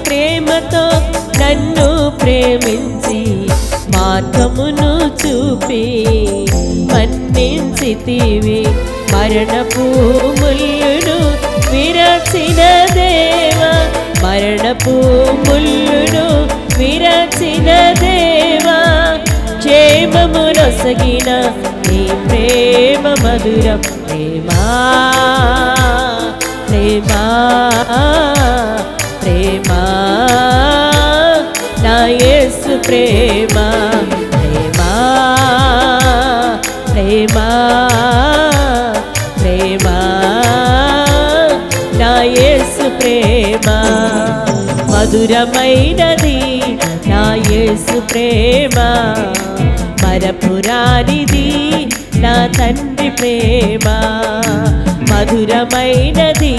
ప్రేమతో నన్ను ప్రేమించి మార్గమును చూపి మన్నించితివి. మరణపు ముల్లును విరచిన దేవా, మరణపు ముల్లును విరచిన దేవా, క్షేమము నొసగిన నీ ప్రేమ మధురం. ప్రేమా ప్రేమా ప్రేమా నా యేసు ప్రేమా, ప్రేమా ప్రేమా ప్రేమా నా యేసు ప్రేమా. మధురమైనది నా యేసు ప్రేమ, మరపురానిది నా తండ్రి ప్రేమ. మధురమైనది